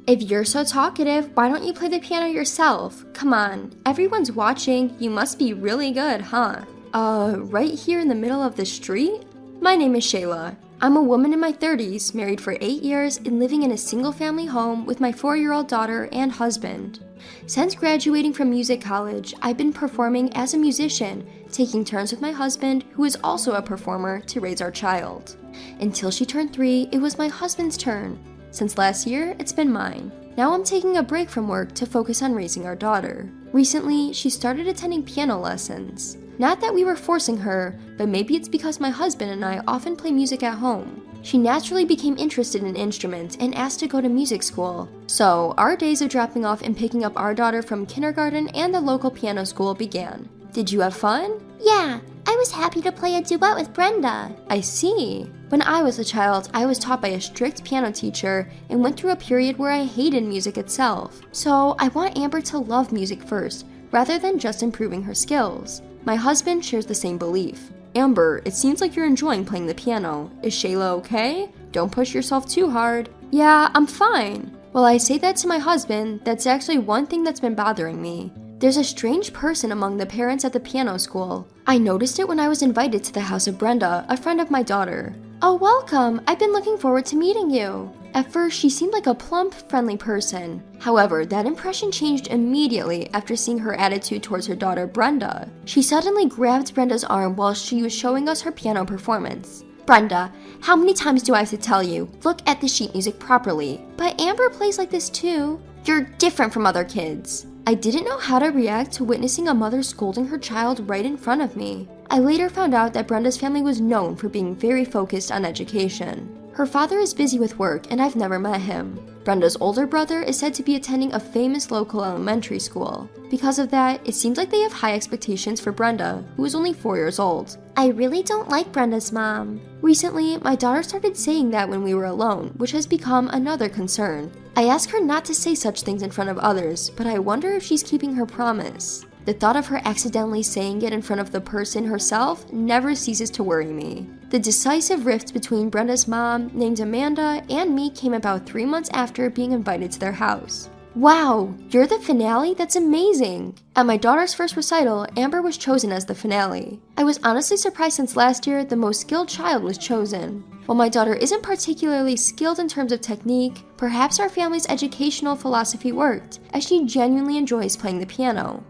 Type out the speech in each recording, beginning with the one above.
If you're so talkative, why don't you play the piano yourself? Come on, everyone's watching, you must be really good, huh? Right here in the middle of the street? My name is Shayla. I'm a woman in my 30s, married for 8 years, and living in a single-family home with my 4-year-old daughter and husband. Since graduating from music college, I've been performing as a musician, taking turns with my husband, who is also a performer, to raise our child. Until she turned 3, it was my husband's turn. Since last year, it's been mine. Now I'm taking a break from work to focus on raising our daughter. Recently, she started attending piano lessons. Not that we were forcing her, but maybe it's because my husband and I often play music at home. She naturally became interested in instruments and asked to go to music school. So, our days of dropping off and picking up our daughter from kindergarten and the local piano school began. Did you have fun? Yeah, I was happy to play a duet with Brenda. I see. When I was a child, I was taught by a strict piano teacher and went through a period where I hated music itself. So, I want Amber to love music first, rather than just improving her skills. My husband shares the same belief. Amber, it seems like you're enjoying playing the piano. Is Shayla okay? Don't push yourself too hard. Yeah, I'm fine. Well, I say that to my husband, that's actually one thing that's been bothering me. There's a strange person among the parents at the piano school. I noticed it when I was invited to the house of Brenda, a friend of my daughter. Oh, welcome. I've been looking forward to meeting you. At first, she seemed like a plump, friendly person. However, that impression changed immediately after seeing her attitude towards her daughter, Brenda. She suddenly grabbed Brenda's arm while she was showing us her piano performance. Brenda, how many times do I have to tell you? Look at the sheet music properly. But Amber plays like this too. You're different from other kids. I didn't know how to react to witnessing a mother scolding her child right in front of me. I later found out that Brenda's family was known for being very focused on education. Her father is busy with work and I've never met him. Brenda's older brother is said to be attending a famous local elementary school. Because of that, it seems like they have high expectations for Brenda, who is only 4 years old. I really don't like Brenda's mom. Recently, my daughter started saying that when we were alone, which has become another concern. I ask her not to say such things in front of others, but I wonder if she's keeping her promise. The thought of her accidentally saying it in front of the person herself never ceases to worry me. The decisive rift between Brenda's mom, named Amanda, and me came about 3 months after being invited to their house. Wow, you're the finale? That's amazing! At my daughter's first recital, Amber was chosen as the finale. I was honestly surprised since last year the most skilled child was chosen. While my daughter isn't particularly skilled in terms of technique, perhaps our family's educational philosophy worked, as she genuinely enjoys playing the piano.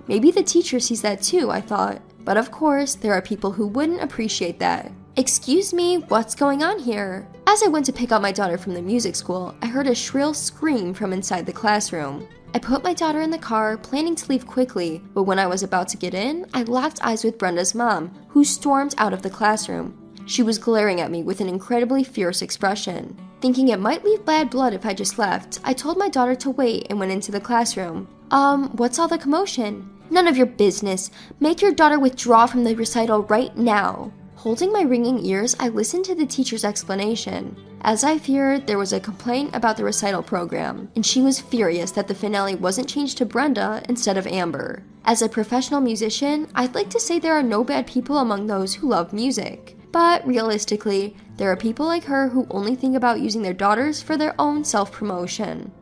Maybe the teacher sees that too, I thought. But of course, there are people who wouldn't appreciate that. Excuse me, what's going on here? As I went to pick up my daughter from the music school, I heard a shrill scream from inside the classroom. I put my daughter in the car, planning to leave quickly, but when I was about to get in, I locked eyes with Brenda's mom, who stormed out of the classroom. She was glaring at me with an incredibly fierce expression. Thinking it might leave bad blood if I just left, I told my daughter to wait and went into the classroom. What's all the commotion? None of your business. Make your daughter withdraw from the recital right now. Holding my ringing ears, I listened to the teacher's explanation. As I feared, there was a complaint about the recital program, and she was furious that the finale wasn't changed to Brenda instead of Amber. As a professional musician, I'd like to say there are no bad people among those who love music. But realistically, there are people like her who only think about using their daughters for their own self-promotion.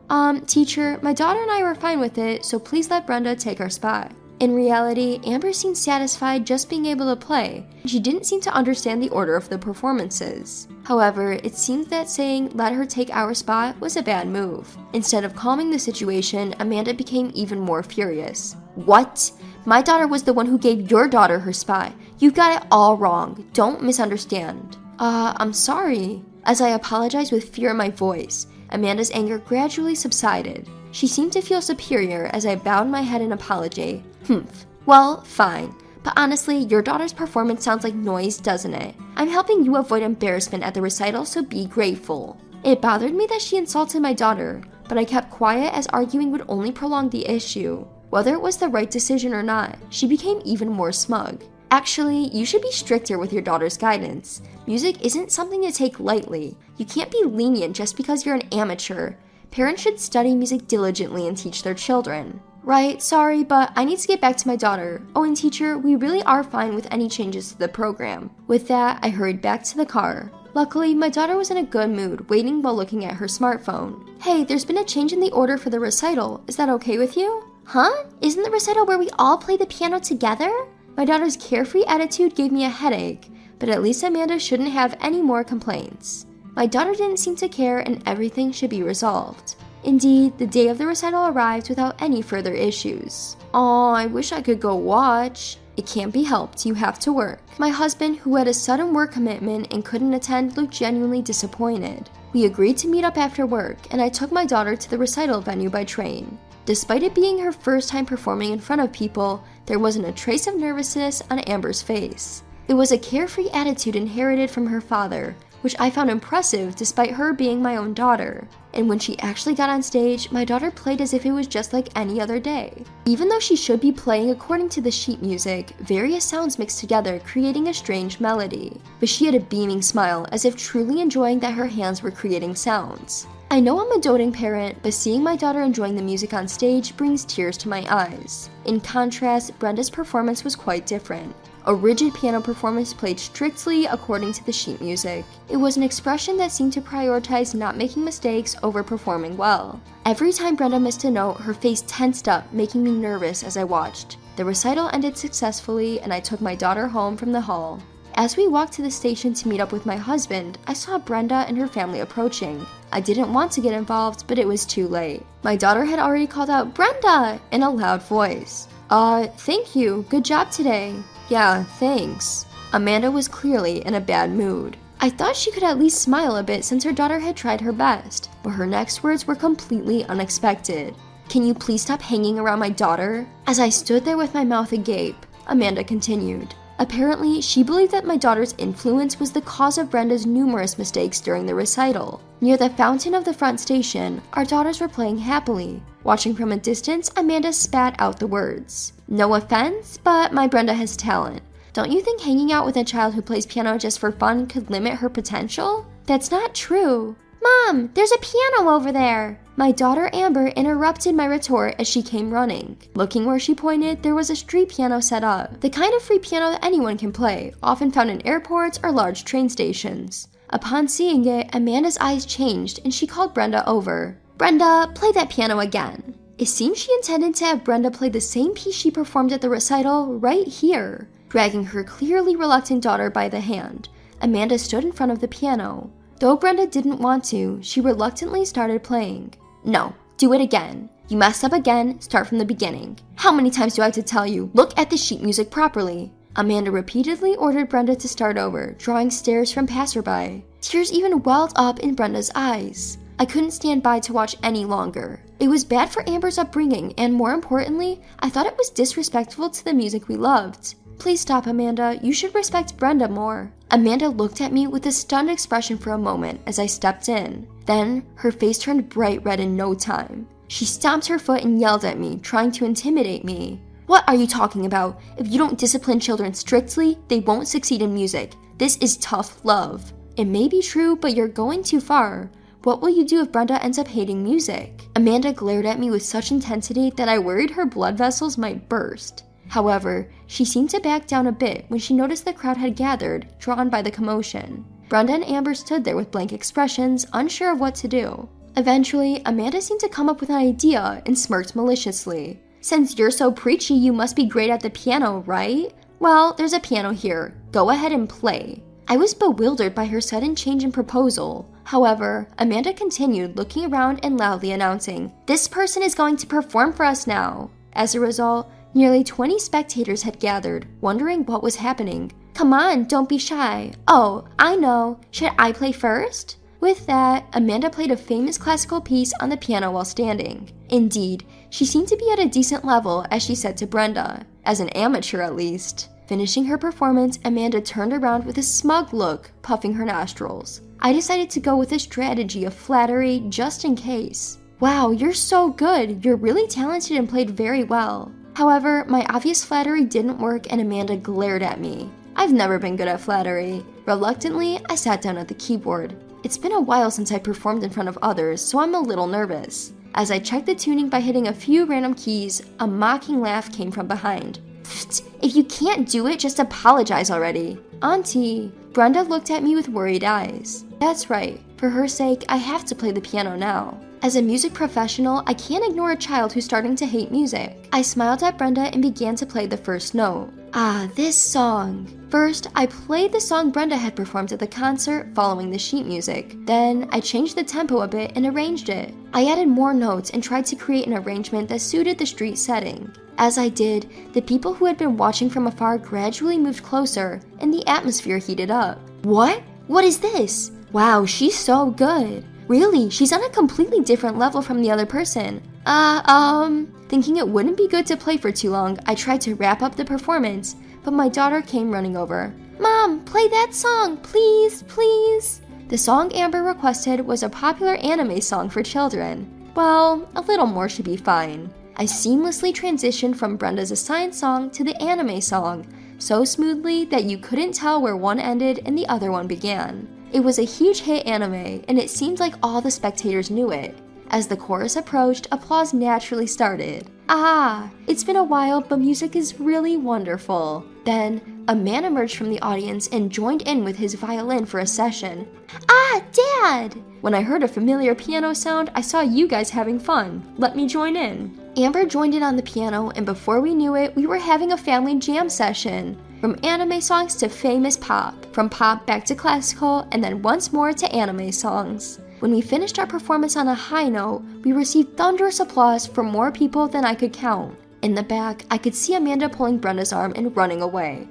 Teacher, my daughter and I were fine with it, so please let Brenda take our spot. In reality, Amber seemed satisfied just being able to play. She didn't seem to understand the order of the performances. However, it seems that saying, let her take our spot, was a bad move. Instead of calming the situation, Amanda became even more furious. What? My daughter was the one who gave your daughter her spot. You got it all wrong. Don't misunderstand. I'm sorry. As I apologized with fear in my voice, Amanda's anger gradually subsided. She seemed to feel superior as I bowed my head in apology. Well, fine. But honestly, your daughter's performance sounds like noise, doesn't it? I'm helping you avoid embarrassment at the recital, so be grateful. It bothered me that she insulted my daughter, but I kept quiet as arguing would only prolong the issue. Whether it was the right decision or not, she became even more smug. Actually, you should be stricter with your daughter's guidance. Music isn't something to take lightly. You can't be lenient just because you're an amateur. Parents should study music diligently and teach their children. Right, sorry, but I need to get back to my daughter. Oh, and teacher, we really are fine with any changes to the program. With that, I hurried back to the car. Luckily, my daughter was in a good mood, waiting while looking at her smartphone. Hey, there's been a change in the order for the recital. Is that okay with you? Huh? Isn't the recital where we all play the piano together? My daughter's carefree attitude gave me a headache, but at least Amanda shouldn't have any more complaints. My daughter didn't seem to care and everything should be resolved. Indeed, the day of the recital arrived without any further issues. Aw, I wish I could go watch. It can't be helped, you have to work. My husband, who had a sudden work commitment and couldn't attend, looked genuinely disappointed. We agreed to meet up after work, and I took my daughter to the recital venue by train. Despite it being her first time performing in front of people, there wasn't a trace of nervousness on Amber's face. It was a carefree attitude inherited from her father, which I found impressive despite her being my own daughter. And when she actually got on stage, my daughter played as if it was just like any other day. Even though she should be playing according to the sheet music, various sounds mixed together creating a strange melody. But she had a beaming smile, as if truly enjoying that her hands were creating sounds. I know I'm a doting parent, but seeing my daughter enjoying the music on stage brings tears to my eyes. In contrast, Brenda's performance was quite different. A rigid piano performance played strictly according to the sheet music. It was an expression that seemed to prioritize not making mistakes over performing well. Every time Brenda missed a note, her face tensed up, making me nervous as I watched. The recital ended successfully, and I took my daughter home from the hall. As we walked to the station to meet up with my husband, I saw Brenda and her family approaching. I didn't want to get involved, but it was too late. My daughter had already called out, "Brenda!" in a loud voice. Thank you. Good job today." "Yeah, thanks." Amanda was clearly in a bad mood. I thought she could at least smile a bit since her daughter had tried her best, but her next words were completely unexpected. "Can you please stop hanging around my daughter?" As I stood there with my mouth agape, Amanda continued. Apparently, she believed that my daughter's influence was the cause of Brenda's numerous mistakes during the recital. Near the fountain of the front station, our daughters were playing happily. Watching from a distance, Amanda spat out the words, "No offense, but my Brenda has talent. Don't you think hanging out with a child who plays piano just for fun could limit her potential?" "That's not true." Mom, there's a piano over there. My daughter Amber interrupted my retort as she came running. Looking where she pointed, there was a street piano set up, the kind of free piano that anyone can play, often found in airports or large train stations. Upon seeing it, Amanda's eyes changed and she called Brenda over. "Brenda, play that piano again." It seemed she intended to have Brenda play the same piece she performed at the recital right here. Dragging her clearly reluctant daughter by the hand, Amanda stood in front of the piano. Though Brenda didn't want to, she reluctantly started playing. "No, do it again. You messed up again, start from the beginning. How many times do I have to tell you, look at the sheet music properly?" Amanda repeatedly ordered Brenda to start over, drawing stares from passerby. Tears even welled up in Brenda's eyes. I couldn't stand by to watch any longer. It was bad for Amber's upbringing, and more importantly, I thought it was disrespectful to the music we loved. "Please stop, Amanda. You should respect Brenda more." Amanda looked at me with a stunned expression for a moment as I stepped in. Then, her face turned bright red in no time. She stomped her foot and yelled at me, trying to intimidate me. "What are you talking about? If you don't discipline children strictly, they won't succeed in music. This is tough love." It may be true, but you're going too far. What will you do if Brenda ends up hating music? Amanda glared at me with such intensity that I worried her blood vessels might burst. However, she seemed to back down a bit when she noticed the crowd had gathered, drawn by the commotion. Brenda and Amber stood there with blank expressions, unsure of what to do. Eventually, Amanda seemed to come up with an idea and smirked maliciously. "Since you're so preachy, you must be great at the piano, right? Well, there's a piano here. Go ahead and play." I was bewildered by her sudden change in proposal. However, Amanda continued, looking around and loudly announcing, "This person is going to perform for us now." As a result, nearly 20 spectators had gathered, wondering what was happening. "Come on, don't be shy. Oh, I know. Should I play first?" With that, Amanda played a famous classical piece on the piano while standing. Indeed, she seemed to be at a decent level, as she said to Brenda, as an amateur at least. Finishing her performance, Amanda turned around with a smug look, puffing her nostrils. I decided to go with a strategy of flattery just in case. "Wow, you're so good. You're really talented and played very well." However, my obvious flattery didn't work and Amanda glared at me. I've never been good at flattery. Reluctantly, I sat down at the keyboard. It's been a while since I performed in front of others, so I'm a little nervous. As I checked the tuning by hitting a few random keys, a mocking laugh came from behind. "Pfft, if you can't do it, just apologize already." "Auntie." Brenda looked at me with worried eyes. That's right, for her sake, I have to play the piano now. As a music professional, I can't ignore a child who's starting to hate music. I smiled at Brenda and began to play the first note. Ah, this song. First, I played the song Brenda had performed at the concert following the sheet music. Then, I changed the tempo a bit and arranged it. I added more notes and tried to create an arrangement that suited the street setting. As I did, the people who had been watching from afar gradually moved closer, and the atmosphere heated up. What? What is this? Wow, she's so good. Really, she's on a completely different level from the other person. Thinking it wouldn't be good to play for too long, I tried to wrap up the performance, but my daughter came running over. Mom, play that song, please, please. The song Amber requested was a popular anime song for children. Well, a little more should be fine. I seamlessly transitioned from Brenda's assigned song to the anime song, so smoothly that you couldn't tell where one ended and the other one began. It was a huge hit anime, and it seemed like all the spectators knew it. As the chorus approached, applause naturally started. Ah, it's been a while, but music is really wonderful. Then, a man emerged from the audience and joined in with his violin for a session. Ah, Dad! When I heard a familiar piano sound, I saw you guys having fun. Let me join in. Amber joined in on the piano, and before we knew it, we were having a family jam session. From anime songs to famous pop, from pop back to classical, and then once more to anime songs. When we finished our performance on a high note, we received thunderous applause from more people than I could count. In the back, I could see Amanda pulling Brenda's arm and running away.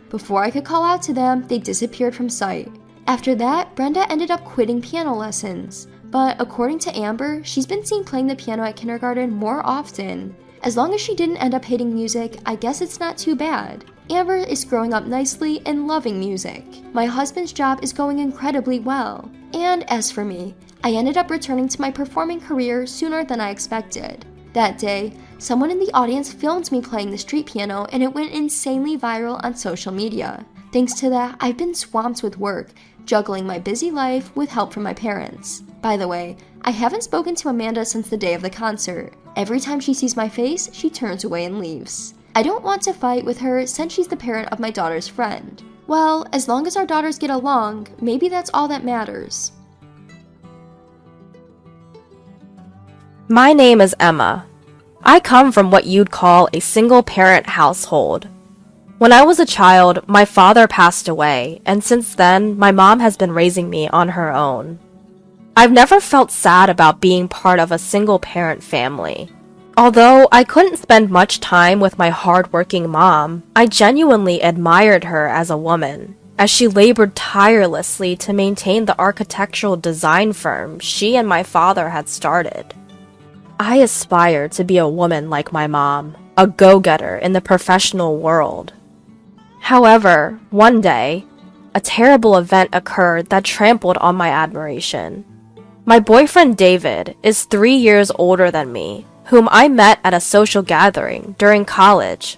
Before I could call out to them, they disappeared from sight. After that, Brenda ended up quitting piano lessons. But according to Amber, she's been seen playing the piano at kindergarten more often. As long as she didn't end up hating music, I guess it's not too bad. Amber is growing up nicely and loving music. My husband's job is going incredibly well. And as for me, I ended up returning to my performing career sooner than I expected. That day, someone in the audience filmed me playing the street piano and it went insanely viral on social media. Thanks to that, I've been swamped with work, juggling my busy life with help from my parents. By the way, I haven't spoken to Amanda since the day of the concert. Every time she sees my face, she turns away and leaves. I don't want to fight with her since she's the parent of my daughter's friend. Well, as long as our daughters get along, maybe that's all that matters. My name is Emma. I come from what you'd call a single-parent household. When I was a child, my father passed away, and since then, my mom has been raising me on her own. I've never felt sad about being part of a single-parent family. Although I couldn't spend much time with my hard-working mom, I genuinely admired her as a woman, as she labored tirelessly to maintain the architectural design firm she and my father had started. I aspire to be a woman like my mom, a go-getter in the professional world. However, one day, a terrible event occurred that trampled on my admiration. My boyfriend David is 3 years older than me, whom I met at a social gathering during college.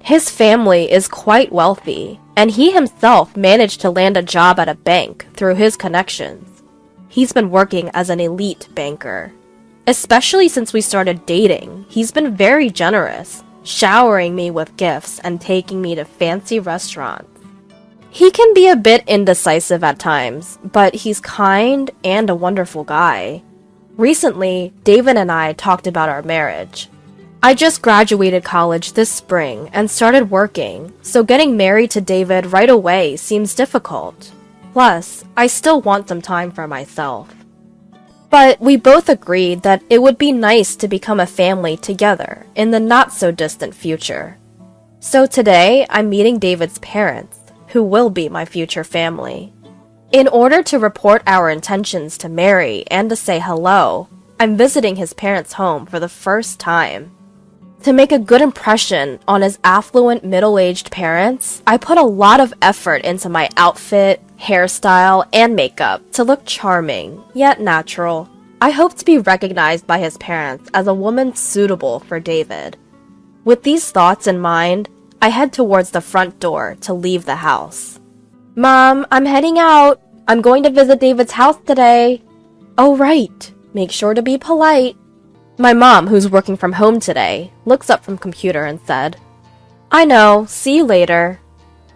His family is quite wealthy, and he himself managed to land a job at a bank through his connections. He's been working as an elite banker. Especially since we started dating, he's been very generous, showering me with gifts and taking me to fancy restaurants. He can be a bit indecisive at times, but he's kind and a wonderful guy. Recently, David and I talked about our marriage. I just graduated college this spring and started working, so getting married to David right away seems difficult. Plus, I still want some time for myself. But we both agreed that it would be nice to become a family together in the not-so-distant future. So today, I'm meeting David's parents, who will be my future family. In order to report our intentions to marry and to say hello, I'm visiting his parents' home for the first time. To make a good impression on his affluent middle-aged parents, I put a lot of effort into my outfit, hairstyle, and makeup to look charming, yet natural. I hope to be recognized by his parents as a woman suitable for David. With these thoughts in mind, I head towards the front door to leave the house. Mom, I'm heading out. I'm going to visit David's house today. Oh, right. Make sure to be polite. My mom, who's working from home today, looks up from computer and said, I know, see you later.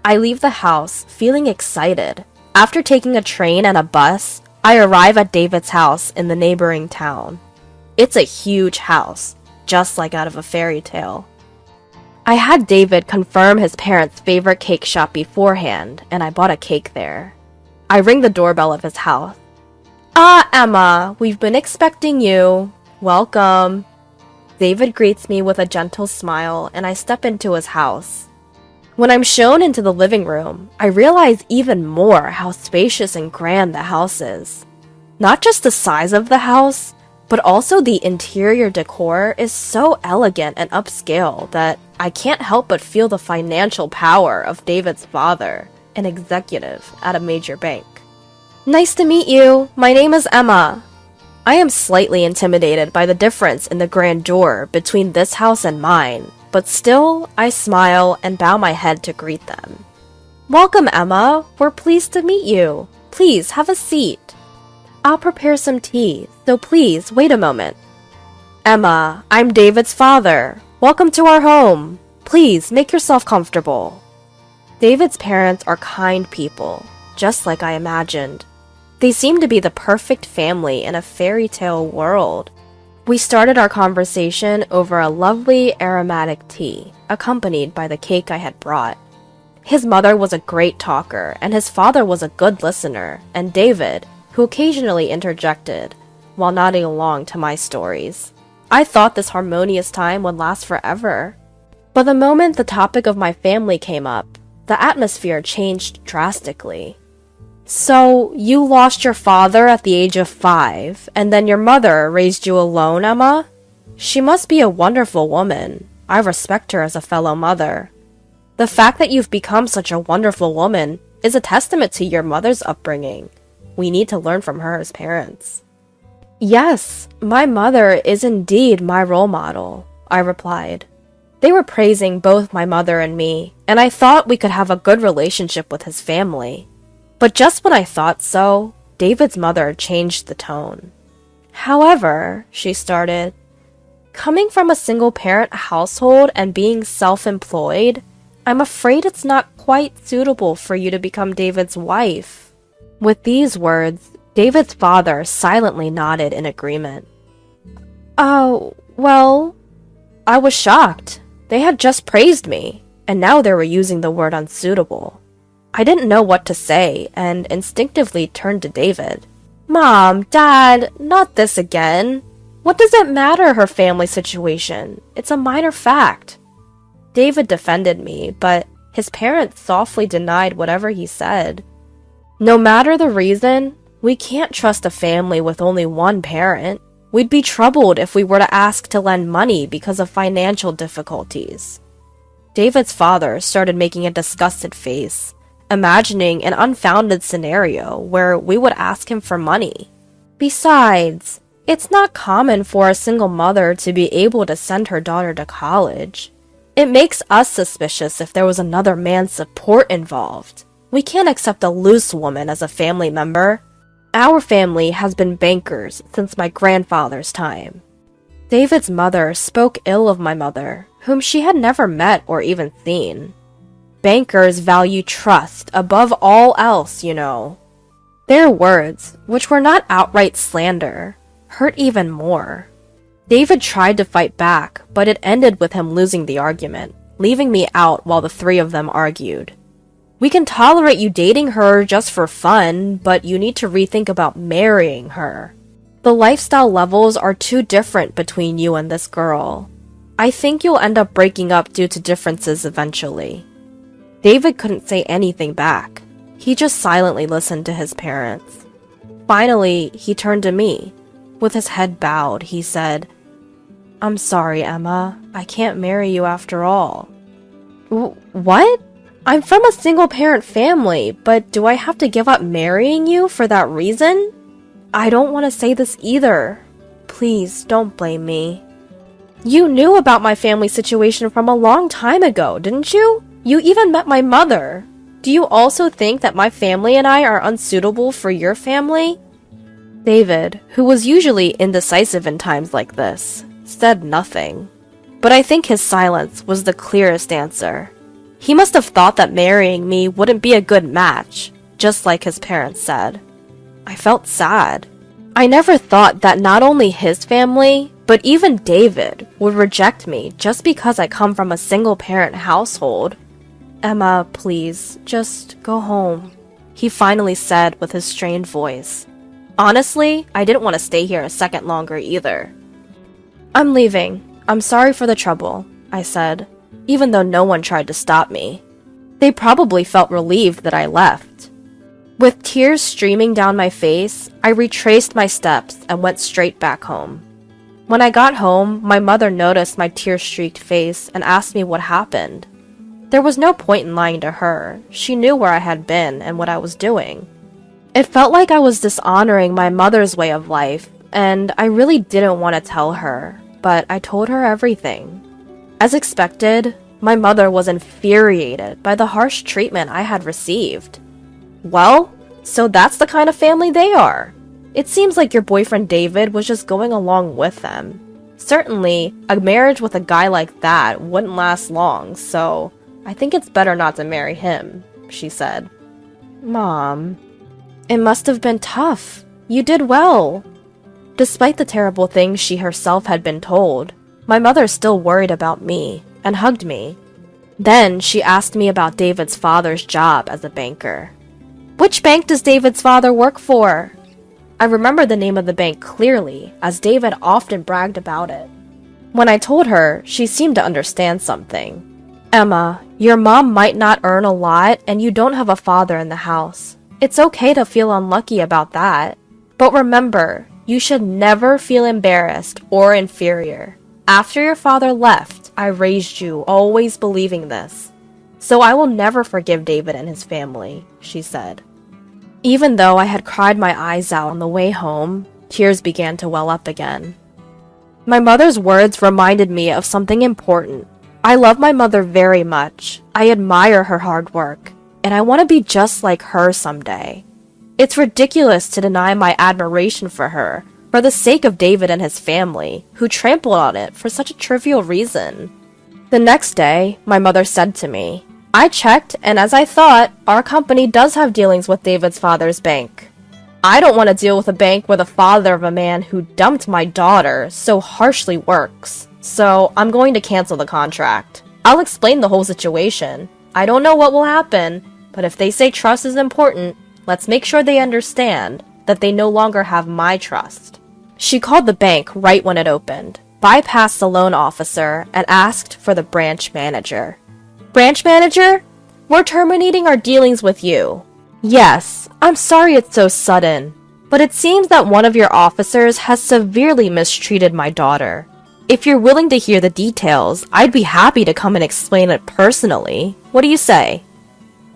I leave the house, feeling excited. After taking a train and a bus, I arrive at David's house in the neighboring town. It's a huge house, just like out of a fairy tale. I had David confirm his parents' favorite cake shop beforehand, and I bought a cake there. I ring the doorbell of his house. "Ah, Emma, we've been expecting you. Welcome." David greets me with a gentle smile, and I step into his house. When I'm shown into the living room, I realize even more how spacious and grand the house is. Not just the size of the house, but also the interior decor is so elegant and upscale that I can't help but feel the financial power of David's father, an executive at a major bank. "Nice to meet you. My name is Emma." I am slightly intimidated by the difference in the grandeur between this house and mine, but still, I smile and bow my head to greet them. "Welcome, Emma. We're pleased to meet you. Please have a seat. I'll prepare some tea, so please wait a moment." "Emma, I'm David's father. Welcome to our home. Please make yourself comfortable." David's parents are kind people, just like I imagined. They seem to be the perfect family in a fairy tale world. We started our conversation over a lovely aromatic tea, accompanied by the cake I had brought. His mother was a great talker, and his father was a good listener, and David, who occasionally interjected, while nodding along to my stories. I thought this harmonious time would last forever. But the moment the topic of my family came up, the atmosphere changed drastically. "So, you lost your father at the age of 5, and then your mother raised you alone, Emma? She must be a wonderful woman. I respect her as a fellow mother. The fact that you've become such a wonderful woman is a testament to your mother's upbringing. We need to learn from her as parents." "Yes, my mother is indeed my role model," I replied. They were praising both my mother and me, and I thought we could have a good relationship with his family. But just when I thought so, David's mother changed the tone. "However," she started, "coming from a single-parent household and being self-employed, I'm afraid it's not quite suitable for you to become David's wife." With these words, David's father silently nodded in agreement. "Oh, well," I was shocked. They had just praised me, and now they were using the word unsuitable. I didn't know what to say, and instinctively turned to David. "Mom, Dad, not this again. What does it matter, her family situation? It's a minor fact." David defended me, but his parents softly denied whatever he said. "No matter the reason, we can't trust a family with only one parent. We'd be troubled if we were to ask to lend money because of financial difficulties." David's father started making a disgusted face, imagining an unfounded scenario where we would ask him for money. "Besides, it's not common for a single mother to be able to send her daughter to college. It makes us suspicious if there was another man's support involved. We can't accept a loose woman as a family member. Our family has been bankers since my grandfather's time." David's mother spoke ill of my mother, whom she had never met or even seen. "Bankers value trust above all else, you know." Their words, which were not outright slander, hurt even more. David tried to fight back, but it ended with him losing the argument, leaving me out while the three of them argued. "We can tolerate you dating her just for fun, but you need to rethink about marrying her. The lifestyle levels are too different between you and this girl. I think you'll end up breaking up due to differences eventually." David couldn't say anything back. He just silently listened to his parents. Finally, he turned to me. With his head bowed, he said, "I'm sorry, Emma. I can't marry you after all." What? I'm from a single-parent family, but do I have to give up marrying you for that reason? I don't want to say this either. Please, don't blame me. You knew about my family situation from a long time ago, didn't you? You even met my mother. Do you also think that my family and I are unsuitable for your family?" David, who was usually indecisive in times like this, said nothing. But I think his silence was the clearest answer. He must have thought that marrying me wouldn't be a good match, just like his parents said. I felt sad. I never thought that not only his family, but even David would reject me just because I come from a single-parent household. Emma, please, just go home, he finally said with his strained voice. Honestly, I didn't want to stay here a second longer either. I'm leaving. I'm sorry for the trouble, I said, even though no one tried to stop me. They probably felt relieved that I left. With tears streaming down my face, I retraced my steps and went straight back home. When I got home, my mother noticed my tear-streaked face and asked me what happened. There was no point in lying to her. She knew where I had been and what I was doing. It felt like I was dishonoring my mother's way of life, and I really didn't want to tell her, but I told her everything. As expected, my mother was infuriated by the harsh treatment I had received. Well, so that's the kind of family they are. It seems like your boyfriend David was just going along with them. Certainly, a marriage with a guy like that wouldn't last long, so I think it's better not to marry him, she said. Mom, it must have been tough. You did well. Despite the terrible things she herself had been told, my mother still worried about me and hugged me. Then she asked me about David's father's job as a banker. Which bank does David's father work for? I remember the name of the bank clearly, as David often bragged about it. When I told her, she seemed to understand something. Emma, your mom might not earn a lot and you don't have a father in the house. It's okay to feel unlucky about that. But remember, you should never feel embarrassed or inferior. After your father left, I raised you always believing this. So I will never forgive David and his family, she said. Even though I had cried my eyes out on the way home, tears began to well up again. My mother's words reminded me of something important. I love my mother very much. I admire her hard work, and I want to be just like her someday. It's ridiculous to deny my admiration for her for the sake of David and his family, who trampled on it for such a trivial reason. The next day, my mother said to me, I checked, and as I thought, our company does have dealings with David's father's bank. I don't want to deal with a bank where the father of a man who dumped my daughter so harshly works, so I'm going to cancel the contract. I'll explain the whole situation. I don't know what will happen, but if they say trust is important, let's make sure they understand that they no longer have my trust. She called the bank right when it opened, bypassed the loan officer, and asked for the branch manager. Branch manager? We're terminating our dealings with you. Yes, I'm sorry it's so sudden, but it seems that one of your officers has severely mistreated my daughter. If you're willing to hear the details, I'd be happy to come and explain it personally. What do you say?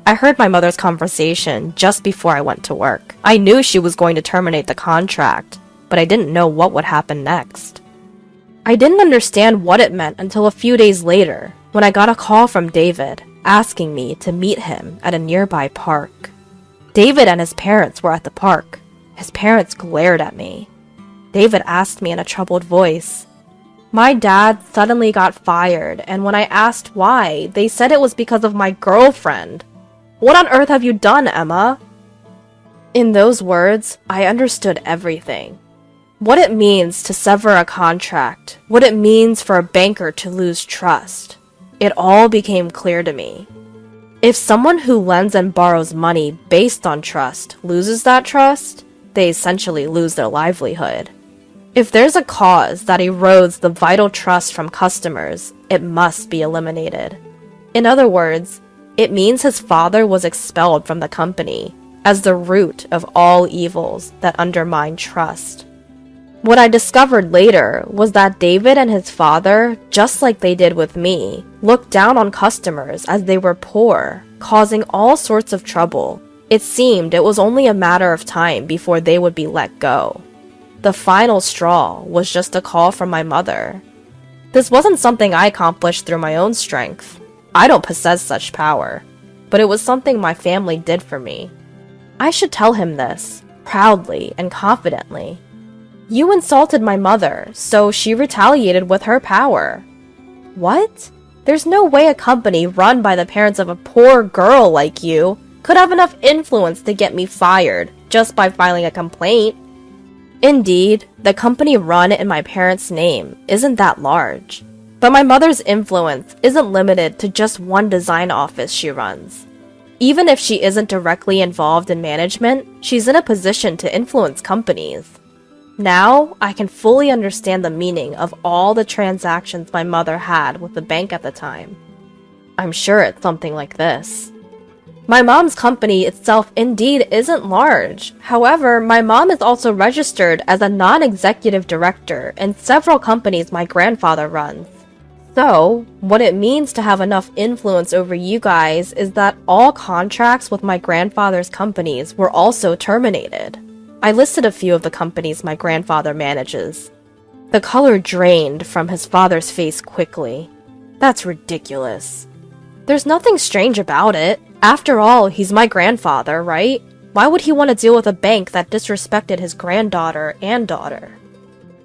I heard my mother's conversation just before I went to work. I knew she was going to terminate the contract, but I didn't know what would happen next. I didn't understand what it meant until a few days later, when I got a call from David, asking me to meet him at a nearby park. David and his parents were at the park. His parents glared at me. David asked me in a troubled voice. My dad suddenly got fired, and when I asked why, they said it was because of my girlfriend. What on earth have you done, Emma? In those words, I understood everything. What it means to sever a contract, what it means for a banker to lose trust. It all became clear to me. If someone who lends and borrows money based on trust loses that trust, they essentially lose their livelihood. If there's a cause that erodes the vital trust from customers, it must be eliminated. In other words, it means his father was expelled from the company as the root of all evils that undermine trust. What I discovered later was that David and his father, just like they did with me, looked down on customers as they were poor, causing all sorts of trouble. It seemed it was only a matter of time before they would be let go. The final straw was just a call from my mother. This wasn't something I accomplished through my own strength. I don't possess such power, but it was something my family did for me. I should tell him this, proudly and confidently. You insulted my mother, so she retaliated with her power. What? There's no way a company run by the parents of a poor girl like you could have enough influence to get me fired just by filing a complaint. Indeed, the company run in my parents' name isn't that large. But my mother's influence isn't limited to just one design office she runs. Even if she isn't directly involved in management, she's in a position to influence companies. Now, I can fully understand the meaning of all the transactions my mother had with the bank at the time. I'm sure it's something like this. My mom's company itself indeed isn't large. However, my mom is also registered as a non-executive director in several companies my grandfather runs. So, what it means to have enough influence over you guys is that all contracts with my grandfather's companies were also terminated. I listed a few of the companies my grandfather manages. The color drained from his father's face quickly. That's ridiculous. There's nothing strange about it. After all, he's my grandfather, right? Why would he want to deal with a bank that disrespected his granddaughter and daughter?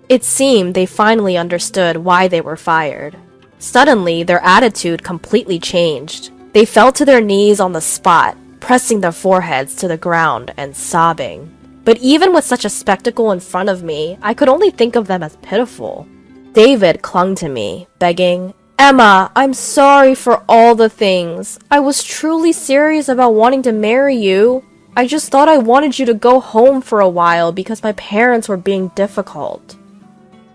It seemed they finally understood why they were fired. Suddenly, their attitude completely changed. They fell to their knees on the spot, pressing their foreheads to the ground and sobbing. But even with such a spectacle in front of me, I could only think of them as pitiful. David clung to me, begging, "Emma, I'm sorry for all the things. I was truly serious about wanting to marry you. I just thought I wanted you to go home for a while because my parents were being difficult."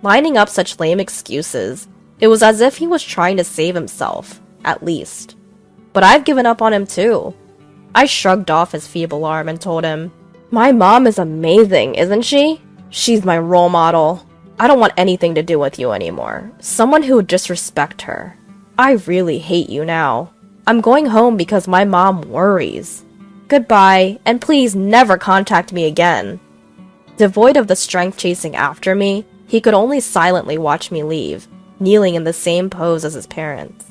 Lining up such lame excuses, it was as if he was trying to save himself, at least. But I've given up on him too. I shrugged off his feeble arm and told him, "My mom is amazing, isn't she? She's my role model. I don't want anything to do with you anymore. Someone who would disrespect her. I really hate you now. I'm going home because my mom worries. Goodbye, and please never contact me again." Devoid of the strength chasing after me, he could only silently watch me leave, kneeling in the same pose as his parents.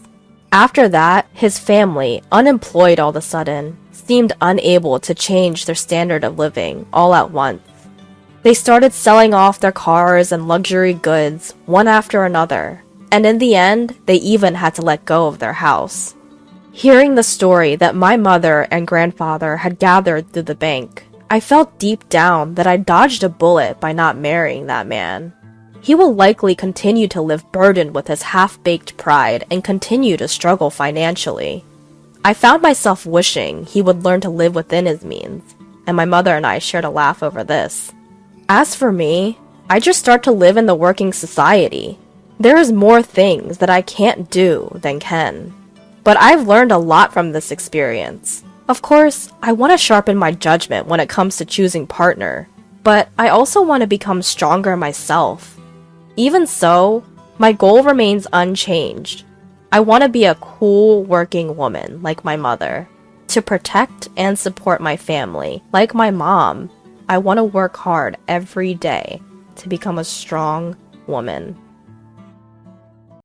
After that, his family, unemployed all of a sudden, seemed unable to change their standard of living all at once. They started selling off their cars and luxury goods, one after another, and in the end, they even had to let go of their house. Hearing the story that my mother and grandfather had gathered through the bank, I felt deep down that I dodged a bullet by not marrying that man. He will likely continue to live burdened with his half-baked pride and continue to struggle financially. I found myself wishing he would learn to live within his means, and my mother and I shared a laugh over this. As for me, I just start to live in the working society. There is more things that I can't do than can. But I've learned a lot from this experience. Of course, I want to sharpen my judgment when it comes to choosing partner, but I also want to become stronger myself. Even so, my goal remains unchanged. I want to be a cool working woman like my mother. To protect and support my family like my mom, I want to work hard every day to become a strong woman.